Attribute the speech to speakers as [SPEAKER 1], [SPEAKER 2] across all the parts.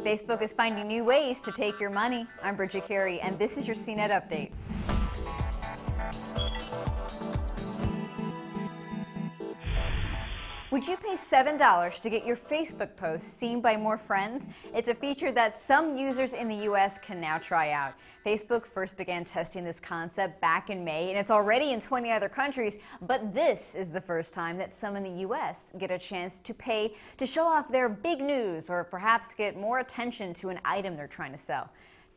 [SPEAKER 1] Facebook is finding new ways to take your money. I'm Bridget Carey, and this is your CNET update. Would you pay $7 to get your Facebook posts seen by more friends? It's a feature that some users in the U.S. can now try out. Facebook first began testing this concept back in May, and it's already in 20 other countries, but this is the first time that some in the U.S. get a chance to pay to show off their big news or perhaps get more attention to an item they're trying to sell.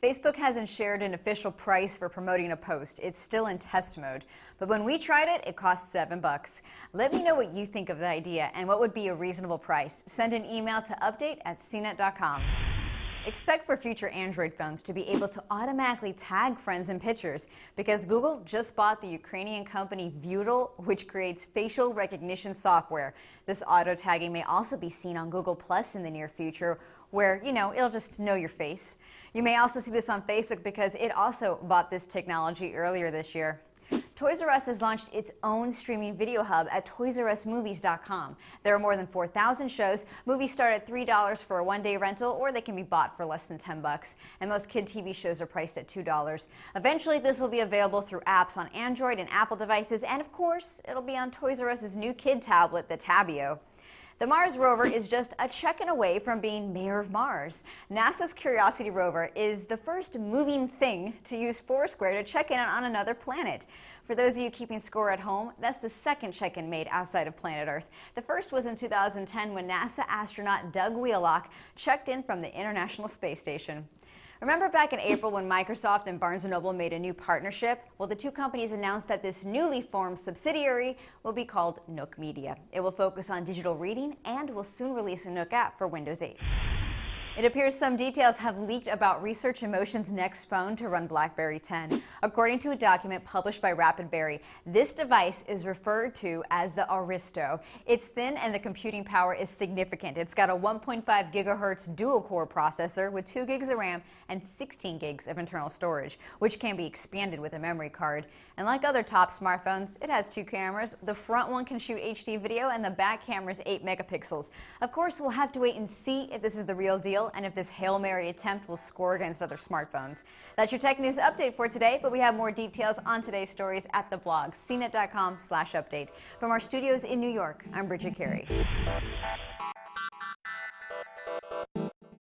[SPEAKER 1] Facebook hasn't shared an official price for promoting a post. It's still in test mode. But when we tried it, it cost $7. Let me know what you think of the idea and what would be a reasonable price. Send an email to update@cnet.com. Expect for future Android phones to be able to automatically tag friends in pictures because Google just bought the Ukrainian company Butyl, which creates facial recognition software. This auto tagging may also be seen on Google Plus in the near future, where, it'll just know your face. You may also see this on Facebook because it also bought this technology earlier this year. Toys R Us has launched its own streaming video hub at toysrusmovies.com. There are more than 4,000 shows. Movies start at $3 for a one-day rental, or they can be bought for less than $10. And most kid TV shows are priced at $2. Eventually, this will be available through apps on Android and Apple devices, and of course, it'll be on Toys R Us's new kid tablet, the Tabio. The Mars rover is just a check-in away from being mayor of Mars. NASA's Curiosity rover is the first moving thing to use Foursquare to check in on another planet. For those of you keeping score at home, that's the second check-in made outside of planet Earth. The first was in 2010 when NASA astronaut Doug Wheelock checked in from the International Space Station. Remember back in April when Microsoft and Barnes & Noble made a new partnership? Well, the two companies announced that this newly formed subsidiary will be called Newark Media. It will focus on digital reading and will soon release a Nook app for Windows 8. It appears some details have leaked about Research in Motion's next phone to run BlackBerry 10. According to a document published by RapidBerry, this device is referred to as the Aristo. It's thin and the computing power is significant. It's got a 1.5 gigahertz dual-core processor with 2 gigs of RAM and 16 gigs of internal storage, which can be expanded with a memory card. And like other top smartphones, it has 2 cameras. The front one can shoot HD video and the back camera is 8 megapixels. Of course, we'll have to wait and see if this is the real deal and if this Hail Mary attempt will score against other smartphones. That's your tech news update for today, but we have more details on today's stories at the blog, cnet.com/update. From our studios in New York, I'm Bridget Carey.